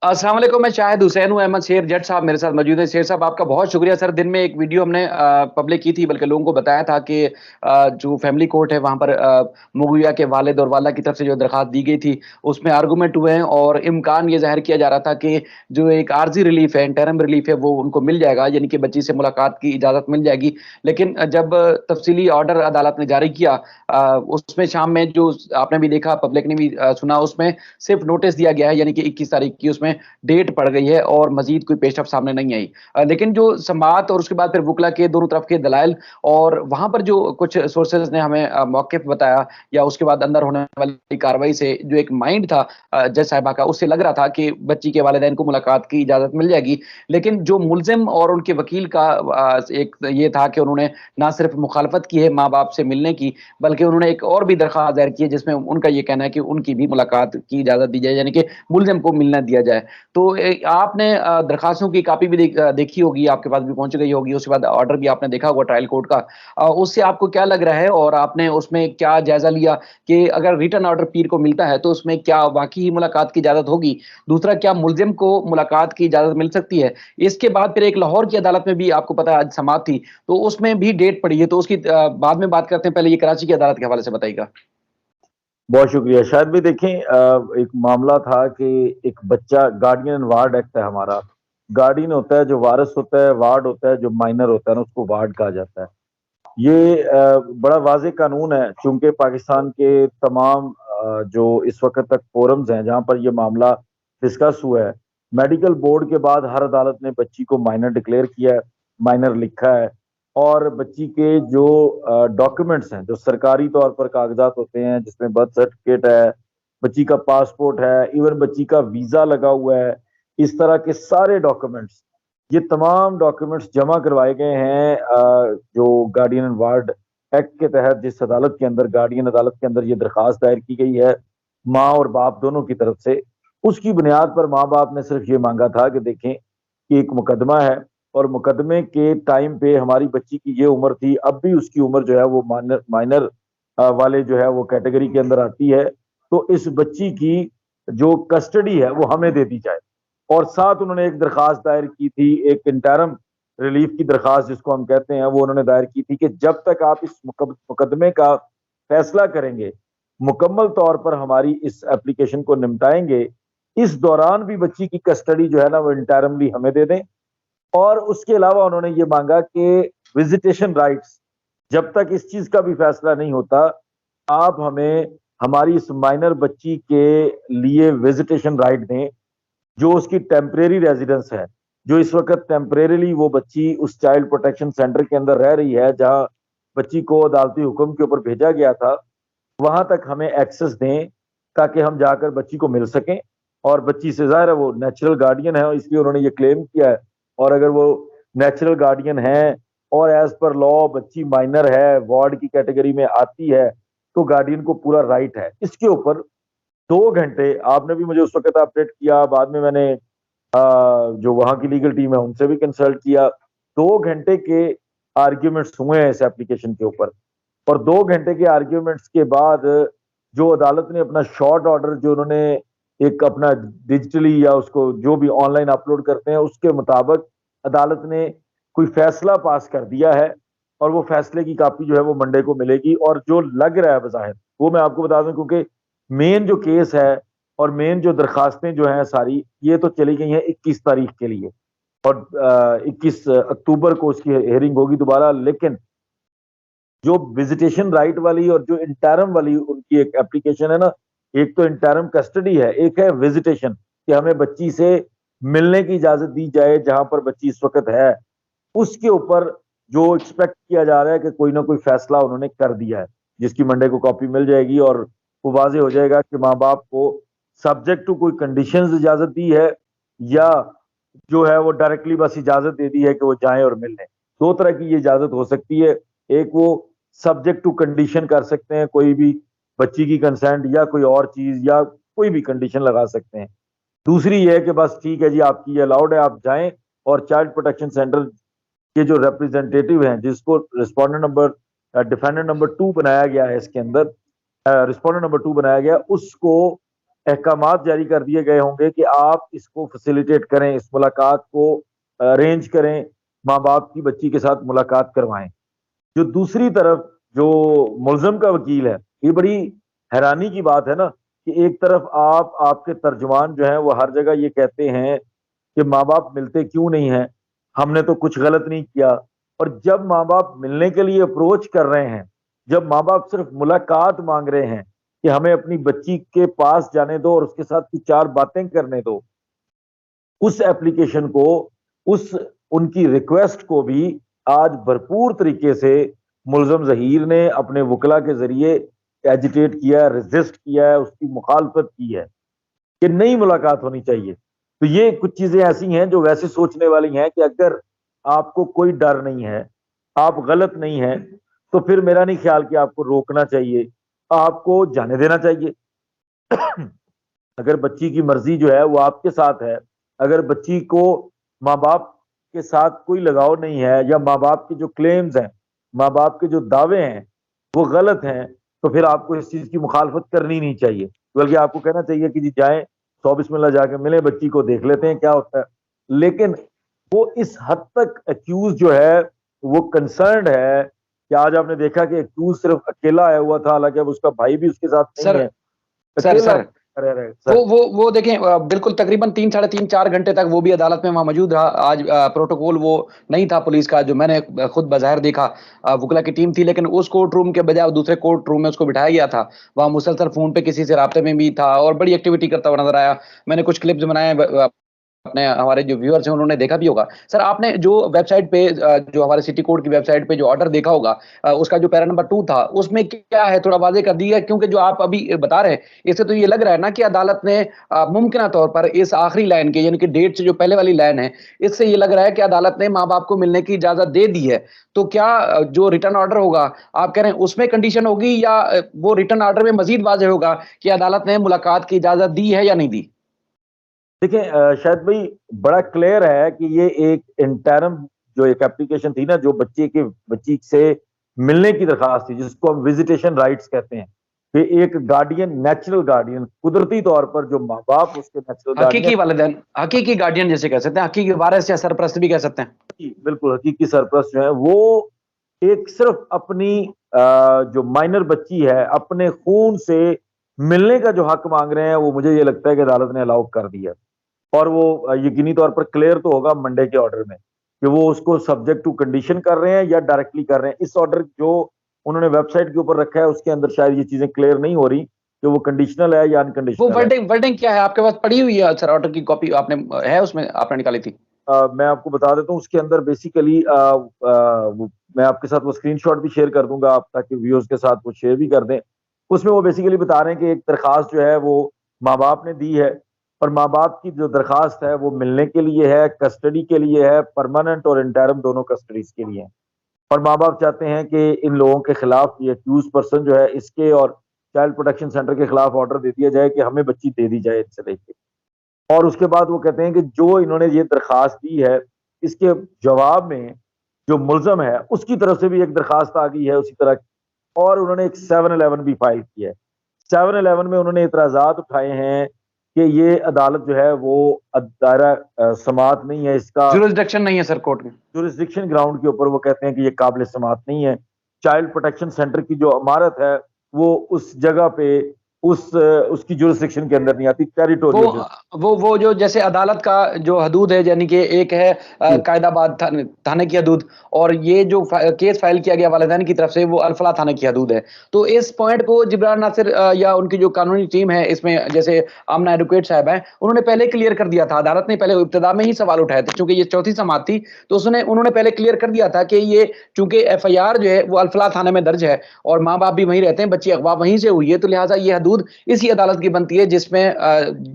अस्सलाम वालेकुम, मैं शाहिद हुसैन हूँ। अहमद शेर जट साहब मेरे साथ मौजूद है। शेर साहब, आपका बहुत शुक्रिया सर। दिन में एक वीडियो हमने पब्लिक की थी, बल्कि लोगों को बताया था कि जो फैमिली कोर्ट है वहाँ पर मुगविया के वालिद और वाला की तरफ से जो दरखास्त दी गई थी, उसमें आर्गूमेंट हुए हैं और इम्कान ये ज़ाहिर किया जा रहा था कि जो एक आर्जी रिलीफ है, इंटरिम रिलीफ है, वो उनको मिल जाएगा, यानी कि बच्ची से मुलाकात की इजाज़त मिल जाएगी। लेकिन जब तफसीली ऑर्डर अदालत ने जारी किया, उसमें शाम में जो आपने भी देखा, पब्लिक ने भी सुना, उसमें सिर्फ नोटिस दिया गया है, यानी कि 21 तारीख की उसमें डेट पड़ गई है और मजीद कोई पेशरफ सामने नहीं आई। लेकिन जो समाअत और उसके बाद फिर वकला के दोनों तरफ के दलाइल और वहां पर जो कुछ सोर्सेज ने हमें मौके पर बताया, या उसके बाद अंदर होने वाली कार्रवाई से जो एक माइंड था जज साहिबा का, उससे लग रहा था कि बच्ची के वालिदैन को मुलाकात की इजाजत मिल जाएगी। लेकिन जो मुलजिम और उनके वकील का एक ये था कि उन्होंने ना सिर्फ मुखालफत की है माँ बाप से मिलने की, बल्कि उन्होंने एक और भी दरख्वास्त दायर की है जिसमें उनका ये कहना है कि उनकी भी मुलाकात की इजाजत दी जाए, यानी कि मुलजिम को मिलना दिया जाए। तो आपने दरखास्तों की कापी भी देखी होगी, आपके पास भी पहुंच गई होगी, उसके बाद ऑर्डर भी आपने देखा होगा ट्रायल कोर्ट का। उससे आपको क्या लग रहा है और आपने उसमें क्या जायजा लिया कि अगर रिटर्न ऑर्डर पीर को मिलता है तो उसमें क्या वाकई ही मुलाकात की इजाजत होगी? दूसरा, क्या मुलजिम को मुलाकात की इजाजत मिल सकती है? इसके बाद फिर एक लाहौर की अदालत में भी आपको पता है आज समाअत थी, तो उसमें भी डेट पड़ी है, तो उसकी बाद में बात करते हैं। पहले ये कराची की अदालत के हवाले से बताइएगा। बहुत शुक्रिया। शायद भी देखें, एक मामला था कि एक बच्चा, गार्डियन एंड वार्ड एक्ट है हमारा। गार्डियन होता है जो वारिस होता है, वार्ड होता है जो माइनर होता है ना, उसको वार्ड कहा जाता है। ये बड़ा वाज़ेह कानून है, चूंकि पाकिस्तान के तमाम जो इस वक्त तक फोरम्स हैं जहां पर यह मामला डिस्कस हुआ है, मेडिकल बोर्ड के बाद हर अदालत ने बच्ची को माइनर डिक्लेयर किया है, माइनर लिखा है। और बच्ची के जो डॉक्यूमेंट्स हैं, जो सरकारी तौर पर कागजात होते हैं, जिसमें बर्थ सर्टिफिकेट है, बच्ची का पासपोर्ट है, इवन बच्ची का वीज़ा लगा हुआ है, इस तरह के सारे डॉक्यूमेंट्स, ये तमाम डॉक्यूमेंट्स जमा करवाए गए हैं जो गार्डियन एंड वार्ड एक्ट के तहत, जिस अदालत के अंदर, गार्डियन अदालत के अंदर ये दरखास्त दायर की गई है माँ और बाप दोनों की तरफ से। उसकी बुनियाद पर माँ बाप ने सिर्फ ये मांगा था कि देखें कि एक मुकदमा है और मुकदमे के टाइम पे हमारी बच्ची की ये उम्र थी, अब भी उसकी उम्र जो है वो माइनर माइनर वाले जो है वो कैटेगरी के अंदर आती है, तो इस बच्ची की जो कस्टडी है वो हमें दे दी जाए। और साथ उन्होंने एक दरखास्त दायर की थी, एक इंटरम रिलीफ की दरखास्त जिसको हम कहते हैं, वो उन्होंने दायर की थी कि जब तक आप इस मुकदमे का फैसला करेंगे, मुकम्मल तौर पर हमारी इस एप्लीकेशन को निपटाएंगे, इस दौरान भी बच्ची की कस्टडी जो है ना वो इंटरमली हमें दे दें। और उसके अलावा उन्होंने ये मांगा कि विजिटेशन राइट्स, जब तक इस चीज का भी फैसला नहीं होता, आप हमें हमारी इस माइनर बच्ची के लिए विजिटेशन राइट दें, जो उसकी टेम्परेरी रेजिडेंस है, जो इस वक्त टेम्परेरीली वो बच्ची उस चाइल्ड प्रोटेक्शन सेंटर के अंदर रह रही है जहां बच्ची को अदालती हुक्म के ऊपर भेजा गया था, वहां तक हमें एक्सेस दें ताकि हम जाकर बच्ची को मिल सकें। और बच्ची से ज़ाहिर है वो नेचुरल गार्डियन है, इसलिए उन्होंने ये क्लेम किया है। और अगर वो नेचुरल गार्डियन है और एज पर लॉ बच्ची माइनर है, वार्ड की कैटेगरी में आती है, तो गार्डियन को पूरा राइट है। इसके ऊपर 2 घंटे आपने भी मुझे उस वक्त अपडेट किया, बाद में मैंने जो वहां की लीगल टीम है उनसे भी कंसल्ट किया। 2 घंटे के आर्ग्यूमेंट्स हुए हैं इस एप्लीकेशन के ऊपर। और 2 घंटे के आर्ग्यूमेंट्स के बाद जो अदालत ने अपना शॉर्ट ऑर्डर, जो उन्होंने एक अपना डिजिटली या उसको जो भी ऑनलाइन अपलोड करते हैं, उसके मुताबिक अदालत ने कोई फैसला पास कर दिया है। और वो फैसले की कापी जो है वो मंडे को मिलेगी। और जो लग रहा है बज़ाहिर, वो मैं आपको बता दूं, क्योंकि मेन जो केस है और मेन जो दरखास्तें जो हैं सारी, ये तो चली गई हैं 21 तारीख के लिए, और 21 अक्टूबर को उसकी हेयरिंग होगी दोबारा। लेकिन जो विजिटेशन राइट वाली और जो इंटरम वाली उनकी एक एप्लीकेशन है ना, एक तो इंटरम कस्टडी है, एक है विजिटेशन, कि हमें बच्ची से मिलने की इजाजत दी जाए जहां पर बच्ची इस वक्त है। उसके ऊपर जो एक्सपेक्ट किया जा रहा है कि कोई ना कोई फैसला उन्होंने कर दिया है, जिसकी मंडे को कॉपी मिल जाएगी और वो वाजे हो जाएगा कि माँ बाप को सब्जेक्ट टू कोई कंडीशंस इजाजत दी है, या जो है वो डायरेक्टली बस इजाजत दे दी है कि वो जाएं और मिल लें। 2 तरह की ये इजाजत हो सकती है। एक वो सब्जेक्ट टू कंडीशन कर सकते हैं, कोई भी बच्ची की कंसेंट या कोई और चीज या कोई भी कंडीशन लगा सकते हैं। दूसरी ये है कि बस ठीक है जी, आपकी ये अलाउड है, आप जाएं। और चाइल्ड प्रोटेक्शन सेंटर के जो रिप्रेजेंटेटिव हैं, जिसको रिस्पोंडेंट नंबर डिफेंडेंट नंबर 2 बनाया गया है, इसके अंदर रिस्पोंडेंट नंबर 2 बनाया गया, उसको अहकामात जारी कर दिए गए होंगे कि आप इसको फैसिलिटेट करें, इस मुलाकात को अरेंज करें, माँ बाप की बच्ची के साथ मुलाकात करवाएं। जो दूसरी तरफ जो मुलजम का वकील है, ये बड़ी हैरानी की बात है ना कि एक तरफ आपके तर्जुमान जो है वो हर जगह ये कहते हैं कि माँ बाप मिलते क्यों नहीं है, हमने तो कुछ गलत नहीं किया। और जब माँ बाप मिलने के लिए अप्रोच कर रहे हैं, जब माँ बाप सिर्फ मुलाकात मांग रहे हैं कि हमें अपनी बच्ची के पास जाने दो और उसके साथ कुछ चार बातें करने दो, उस एप्लीकेशन को, उस उनकी रिक्वेस्ट को भी आज भरपूर तरीके से मुलजम जहीर ने अपने वकला के जरिए एजिटेट किया, रेजिस्ट किया है, उसकी मुखालफत की है कि नई मुलाकात होनी चाहिए। तो ये कुछ चीजें ऐसी हैं जो वैसे सोचने वाली हैं कि अगर आपको कोई डर नहीं है, आप गलत नहीं है, तो फिर मेरा नहीं ख्याल कि आपको रोकना चाहिए, आपको जाने देना चाहिए। अगर बच्ची की मर्जी जो है वो आपके साथ है, अगर बच्ची को माँ बाप के साथ कोई लगाव नहीं है, या माँ बाप के जो क्लेम्स हैं, माँ बाप के जो दावे हैं वो गलत हैं, तो फिर आपको इस चीज की मुखालफत करनी नहीं चाहिए, बल्कि आपको कहना चाहिए कि जी जाएं, सौ बिस्मिल्लाह जाके मिले, बच्ची को देख लेते हैं क्या होता है। लेकिन वो इस हद तक एक्यूज जो है वो कंसर्न्ड है कि आज आपने देखा कि एक्यूज सिर्फ अकेला आया हुआ था, हालांकि अब उसका भाई भी उसके साथ नहीं सर है, सर अकेला सर रह रहे वो सर। वो वो देखें, बिल्कुल तकरीबन 3 साढ़े 3 4 घंटे तक वो भी अदालत में वहां मौजूद रहा। आज प्रोटोकॉल वो नहीं था पुलिस का, जो मैंने खुद बज़ाहिर देखा। वकला की टीम थी, लेकिन उस कोर्ट रूम के बजाय दूसरे कोर्ट रूम में उसको बिठाया गया था। वहां मुसलसल फोन पे किसी से राब्ते में भी था और बड़ी एक्टिविटी करता हुआ नजर आया। मैंने कुछ क्लिप्स बनाए, अपने हमारे जो व्यूअर्स हैं उन्होंने देखा भी होगा। सर आपने जो वेबसाइट पे जो हमारे सिटी कोर्ट की वेबसाइट पे जो ऑर्डर देखा होगा, उसका जो पैरा नंबर 2 था, उसमें क्या है थोड़ा वाज़ेह कर दिया, क्योंकि जो आप अभी बता रहे हैं इससे तो ये लग रहा है ना कि अदालत ने मुमकिन तौर पर इस आखिरी लाइन के, यानी कि डेट से जो पहले वाली लाइन है, इससे ये लग रहा है कि अदालत ने माँ बाप को मिलने की इजाजत दे दी है। तो क्या जो रिटर्न ऑर्डर होगा, आप कह रहे हैं उसमें कंडीशन होगी, या वो रिटर्न ऑर्डर में मजीद वाज़ेह होगा कि अदालत ने मुलाकात की इजाजत दी है या नहीं दी? देखिए शायद भाई बड़ा क्लियर है कि ये एक इंटरम जो एक एप्लीकेशन थी ना, जो बच्ची से मिलने की दरखास्त थी, जिसको हम विजिटेशन राइट्स कहते हैं, कि एक गार्डियन, नेचुरल गार्डियन, कुदरती तौर पर जो माँ बाप उसके नेचुरल गार्डियन, हकीकी वालिदैन, हकीकी गार्डियन जिसे कह सकते हैं, हकीकी वारिस या सरपरस्त भी कह सकते हैं। बिल्कुल हकीकी सरपरस्त जो है वो एक सिर्फ अपनी जो माइनर बच्ची है अपने खून से मिलने का जो हक मांग रहे हैं, वो मुझे ये लगता है कि अदालत ने अलाउ कर दिया। और वो यकीनी तौर पर क्लियर तो होगा मंडे के ऑर्डर में कि वो उसको सब्जेक्ट टू कंडीशन कर रहे हैं या डायरेक्टली कर रहे हैं। इस ऑर्डर जो उन्होंने वेबसाइट के ऊपर रखा है उसके अंदर शायद ये चीजें क्लियर नहीं हो रही कि वो कंडीशनल है या वो अनकंडीशनल है। वर्डिंग वर्डिंग क्या है आपके पास पड़ी हुई है? सर ऑर्डर की कॉपी आपने है उसमें आपने निकाली थी? मैं आपको बता देता हूँ उसके अंदर बेसिकली मैं आपके साथ वो स्क्रीनशॉट भी शेयर कर दूंगा आप, ताकि व्यूअर्स के साथ वो शेयर भी कर दें। उसमें वो बेसिकली बता रहे हैं कि एक दरखास्त जो है वो माँ बाप ने दी है, और माँ बाप की जो दरखास्त है वो मिलने के लिए है, कस्टडी के लिए है, परमानेंट और इंटरम दोनों कस्टडीज के लिए है। और माँ बाप चाहते हैं कि इन लोगों के खिलाफ, ये अक्यूज पर्सन जो है इसके और चाइल्ड प्रोटेक्शन सेंटर के खिलाफ ऑर्डर दे दिया जाए कि हमें बच्ची दे दी जाए इनसे लेके। और उसके बाद वो कहते हैं कि जो इन्होंने ये दरखास्त दी है, इसके जवाब में जो मुलजम है उसकी तरफ से भी एक दरखास्त आ गई है उसी तरह की, और उन्होंने एक 711 भी फाइल किया है। 711 में उन्होंने इतराजात उठाए हैं कि ये अदालत जो है वो दायरा समात नहीं है, इसका जुरिसडिक्शन नहीं है सर कोर्ट में। जुरिस्डिक्शन ग्राउंड के ऊपर वो कहते हैं कि ये काबिल समात नहीं है। चाइल्ड प्रोटेक्शन सेंटर की जो इमारत है वो उस जगह पे उसकी जुरिस्डिक्शन के अंदर नहीं आती, टेरिटोरियल जो। वो जो जैसे अदालत का जो हदूद है, यानी कि एक है कायदाबाद थाने की हदूद, और ये जो केस फाइल किया गया वालिदैन की तरफ से वो अल्फला थाने की हदूद है। तो इस पॉइंट को जिब्रान नासिर या उनकी जो कानूनी टीम है इसमें, जैसे आमना एडवोकेट साहब हैं, उन्होंने पहले क्लियर कर दिया था। अदालत ने पहले इब्तिदा में ही सवाल उठाए थे, चूंकि ये चौथी समात थी, तो उन्होंने पहले क्लियर कर दिया था कि ये चूंकि एफआईआर जो है वो अल्फला थाने में दर्ज है और माँ बाप भी वहीं रहते हैं, बच्ची अगवा वहीं से हुई है, तो लिहाजा ये हदूद इसी अदालत की बनती है जिसमें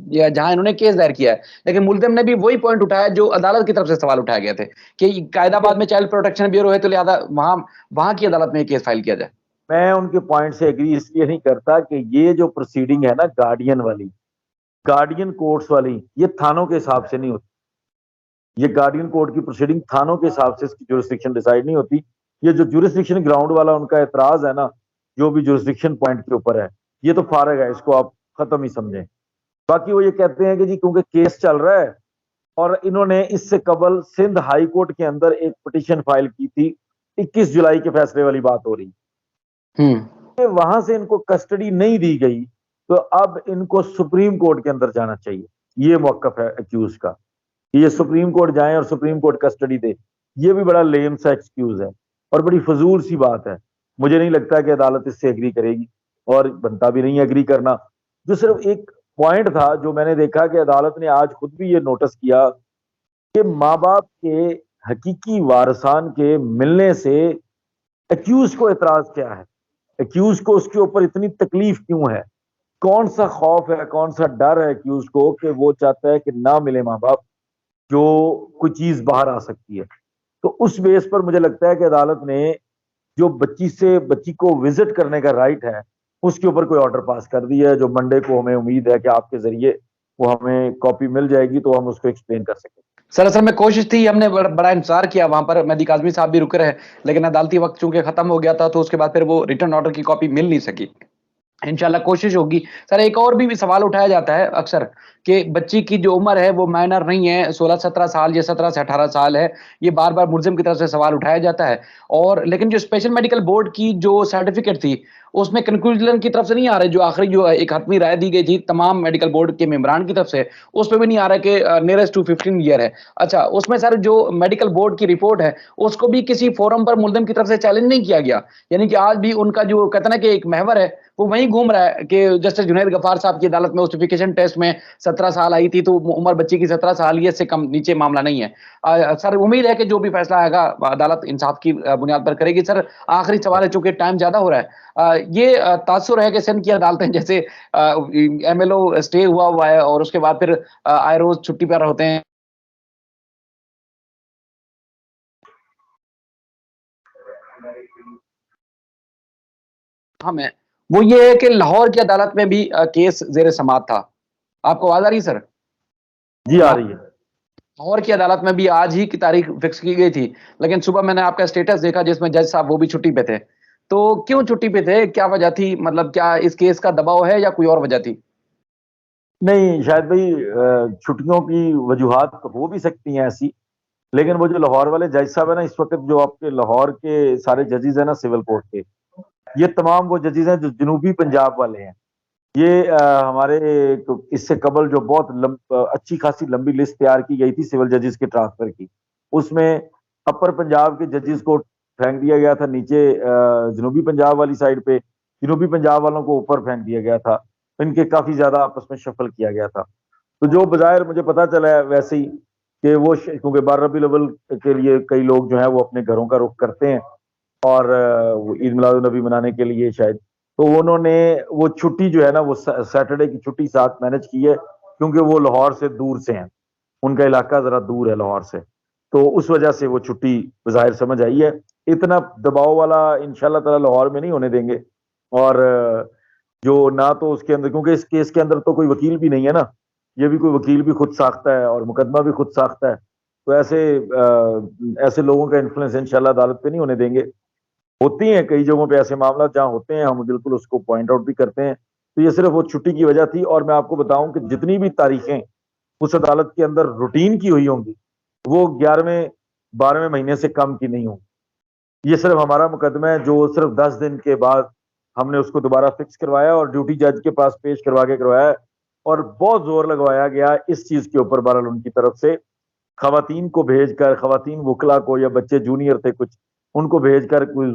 जहां इन्होंने केस दायर किया है। लेकिन मुल्जिम ने भी वही पॉइंट उठाया जो अदालत की तरफ से सवाल उठाए गए थे कि कायदाबाद में चाइल्ड प्रोटेक्शन ब्यूरो है, तो लिहाजा वहां वहां की अदालत में केस फाइल किया जाए। मैं उनके पॉइंट से एग्री इसलिए नहीं करता कि ये जो प्रोसीडिंग है ना गार्डियन वाली, गार्डियन कोर्ट्स वाली, ये थानों के हिसाब से नहीं होती। ये गार्डियन कोर्ट की प्रोसीडिंग थानों के हिसाब से इसकी जुरिस्डिक्शन डिसाइड नहीं होती। ये जो जुरिस्डिक्शन ग्राउंड वाला उनका एतराज है ना, जो भी जुरिस्डिक्शन पॉइंट के ऊपर है, ये तो फारग है, इसको आप खत्म ही समझें। बाकी वो ये कहते हैं कि जी क्योंकि केस चल रहा है, और इन्होंने इससे कबल सिंध हाई कोर्ट के अंदर एक पिटीशन फाइल की थी, 21 जुलाई के फैसले वाली बात हो रही, वहां से इनको कस्टडी नहीं दी गई, तो अब इनको सुप्रीम कोर्ट के अंदर जाना चाहिए। ये मौकफ है एक्यूज का, ये सुप्रीम कोर्ट जाएं और सुप्रीम कोर्ट कस्टडी दे। ये भी बड़ा लेम सा एक्सक्यूज है और बड़ी फजूल सी बात है। मुझे नहीं लगता कि अदालत इससे एग्री करेगी, और बनता भी नहीं एग्री करना। जो सिर्फ एक पॉइंट था जो मैंने देखा कि अदालत ने आज खुद भी ये नोटिस किया कि माँ बाप के हकीकी वारसान के मिलने से एक्यूज को एतराज क्या है, एक्यूज को उसके ऊपर इतनी तकलीफ क्यों है, कौन सा खौफ है, कौन सा डर है एक्यूज को कि वो चाहता है कि ना मिले माँ बाप, जो कोई चीज बाहर आ सकती है। तो उस बेस पर मुझे लगता है कि अदालत ने जो बच्ची को विजिट करने का राइट है उसके ऊपर कोई ऑर्डर पास कर दिया है, जो मंडे को हमें उम्मीद है कि आपके जरिए वो हमें कॉपी मिल जाएगी तो हम उसको एक्सप्लेन कर सकें। सर असल में कोशिश थी, हमने बड़ा इंतजार किया वहां पर, मेहदी काज़मी साहब भी रुके रहे, लेकिन अदालती वक्त चूंकि खत्म हो गया था तो उसके बाद फिर वो रिटर्न ऑर्डर की कॉपी मिल नहीं सकी। इंशाल्लाह कोशिश होगी। सर एक और भी सवाल उठाया जाता है अक्सर कि बच्ची की जो उम्र है वो माइनर नहीं है, 16-17 साल या 17 से 18 साल है। ये बार-बार मुल्ज़िम की तरफ से सवाल उठाया जाता है, और लेकिन जो स्पेशल मेडिकल बोर्ड की जो सर्टिफिकेट थी उसमें कंक्लूजन की तरफ से नहीं आ रहे, जो आखिरी जो एक हतमी राय दी गई थी तमाम मेडिकल बोर्ड के मेंबरान की तरफ से, उसपे भी नहीं आ रहा कि नियरेस्ट टू 15 ईयर है। अच्छा, उसमें सर जो मेडिकल बोर्ड की रिपोर्ट है उसको भी किसी फोरम पर मुल्ज़िम की तरफ से चैलेंज नहीं किया गया, यानी कि आज भी उनका जो कहते हैं ना कि एक महवर है वो वहीं घूम रहा है कि जस्टिस जुनैद गफ्फार साहब की अदालत में जस्टिफिकेशन टेस्ट में 17 साल आई थी, तो उम्र बच्ची की 17 साल, ये से कम नीचे मामला नहीं है। सर उम्मीद है कि जो भी फैसला आएगा अदालत इंसाफ की बुनियाद पर करेगी। सर आखिरी सवाल है, चूंकि टाइम ज्यादा हो रहा है, ये तासुर है कि सिंध की अदालतें जैसे एमएलओ स्टे हुआ है और उसके बाद फिर आए रोज छुट्टी पर होते हैं हमें, वो ये है कि लाहौर की अदालत में भी केस जेर समाअत था। आपको आवाज आ रही है सर? जी आ रही है। लाहौर की अदालत में भी आज ही की तारीख फिक्स की गई थी, लेकिन सुबह मैंने आपका स्टेटस देखा जिसमें जज साहब वो भी छुट्टी पे थे। तो क्यों छुट्टी पे थे, क्या वजह थी, मतलब क्या इस केस का दबाव है या कोई और वजह थी? नहीं शायद भाई छुट्टियों की वजूहात तो हो भी सकती हैं ऐसी, लेकिन वो जो लाहौर वाले जज साहब है ना, इस वक्त जो आपके लाहौर के सारे जजेस हैं ना सिविल कोर्ट के, ये तमाम वो जजेस हैं जो जनूबी पंजाब वाले हैं। ये हमारे इससे कबल जो बहुत अच्छी खासी लंबी लिस्ट तैयार की गई थी सिविल जजेस के ट्रांसफर की, उसमें अपर पंजाब के जजेस को फेंक दिया गया था नीचे जनूबी पंजाब वाली साइड पे, जनूबी पंजाब वालों को ऊपर फेंक दिया गया था। इनके काफी ज्यादा आपस में शफल किया गया था। तो जो बजाय मुझे पता चला है वैसे ही कि वो क्योंकि 12 रबी अव्वल के लिए कई लोग जो है वो अपने घरों का रुख करते हैं और ईद मिलाद नबी मनाने के लिए शायद, तो उन्होंने वो छुट्टी जो है ना वो सैटरडे की छुट्टी साथ मैनेज की है, क्योंकि वो लाहौर से दूर से हैं, उनका इलाका जरा दूर है लाहौर से, तो उस वजह से वो छुट्टी ज़ाहिर समझ आई है। इतना दबाव वाला इंशाल्लाह ताला लाहौर में नहीं होने देंगे। और जो ना तो उसके अंदर, क्योंकि इस केस के अंदर तो कोई वकील भी नहीं है ना, ये भी कोई वकील भी खुद साखता है और मुकदमा भी खुद साखता है, तो ऐसे लोगों का इन्फ्लुएंस इंशाल्लाह अदालत पे नहीं होने देंगे। होती हैं कई जगहों पे ऐसे मामला जहां होते हैं, हम बिल्कुल उसको पॉइंट आउट भी करते हैं। तो ये सिर्फ वो छुट्टी की वजह थी। और मैं आपको बताऊं कि जितनी भी तारीखें उस अदालत के अंदर रूटीन की हुई होंगी वो 11वें 12वें महीने से कम की नहीं होंगी। ये सिर्फ हमारा मुकदमा है जो सिर्फ 10 दिन के बाद हमने उसको दोबारा फिक्स करवाया और ड्यूटी जज के पास पेश करवा के करवाया, और बहुत जोर लगवाया गया इस चीज के ऊपर बहरहाल उनकी तरफ से, खवातीन को भेजकर, खवातीन वकला को या बच्चे जूनियर थे कुछ, उनको भेजकर कोई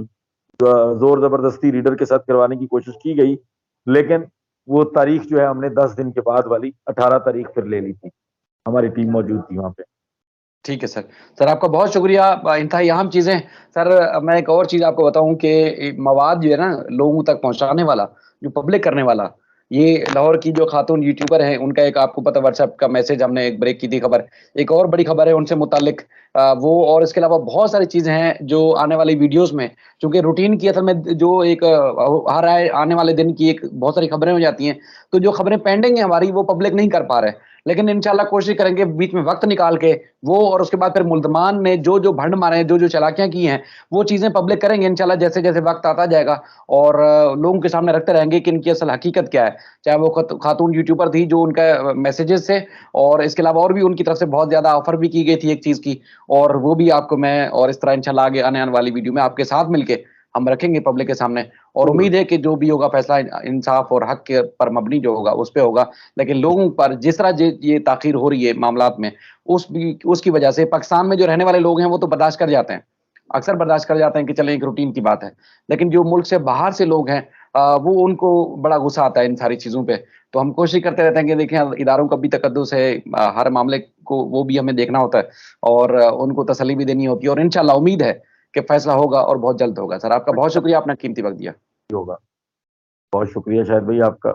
जोर जबरदस्ती रीडर के साथ करवाने की कोशिश की गई, लेकिन वो तारीख जो है हमने 10 दिन के बाद वाली 18 तारीख फिर ले ली थी, हमारी टीम मौजूद थी वहां पे। ठीक है सर। सर आपका बहुत शुक्रिया, इंतहाई अहम चीज़ें। सर मैं एक और चीज़ आपको बताऊँ कि मवाद जो है ना लोगों तक पहुँचाने वाला, जो पब्लिक करने वाला, ये लाहौर की जो खातून यूट्यूबर हैं, उनका एक आपको पता व्हाट्सएप का मैसेज हमने एक ब्रेक की थी खबर। एक और बड़ी खबर है उनसे मुताल्लिक, वो और इसके अलावा बहुत सारी चीज़ें हैं जो आने वाली वीडियोज़ में, चूँकि रूटीन की असल में जो एक हर आने वाले दिन की एक बहुत सारी खबरें हो जाती हैं, तो जो खबरें पेंडिंग है हमारी वो पब्लिक नहीं कर पा रहे। लेकिन इंशाल्लाह कोशिश करेंगे बीच में वक्त निकाल के वो, और उसके बाद फिर मुल्जमान ने जो जो भंड मारे हैं, जो जो चालाकियां की हैं, वो चीजें पब्लिक करेंगे इंशाल्लाह, जैसे जैसे वक्त आता जाएगा। और लोगों के सामने रखते रहेंगे कि इनकी असल हकीकत क्या है। चाहे वो खातून यूट्यूबर थी जो उनका मैसेजेस थे, और इसके अलावा और भी उनकी तरफ से बहुत ज्यादा ऑफर भी की गई थी एक चीज की, और वो भी आपको मैं, और इस तरह इंशाल्लाह आगे आने वाली वीडियो में आपके साथ मिलके हम रखेंगे पब्लिक के सामने। और उम्मीद है कि जो भी होगा फैसला इंसाफ और हक के पर मबनी जो होगा उस पे होगा। लेकिन लोगों पर जिस तरह ये ताखीर हो रही है मामलात में, उसकी वजह से पाकिस्तान में जो रहने वाले लोग हैं वो तो बर्दाश्त कर जाते हैं, अक्सर बर्दाश्त कर जाते हैं कि चले एक रूटीन की बात है। लेकिन जो मुल्क से बाहर से लोग हैं, वो उनको बड़ा गुस्सा आता है इन सारी चीजों पे। तो हम कोशिश करते रहते हैं कि देखें इदारों का भी तकद्दुस है, हर मामले को वो भी हमें देखना होता है, और उनको तसल्ली भी देनी होती है, और इंशाल्लाह उम्मीद है कि फैसला होगा और बहुत जल्द होगा। सर आपका बहुत शुक्रिया, आपने कीमती वक्त दिया। होगा। बहुत शुक्रिया शाहिद भाई आपका।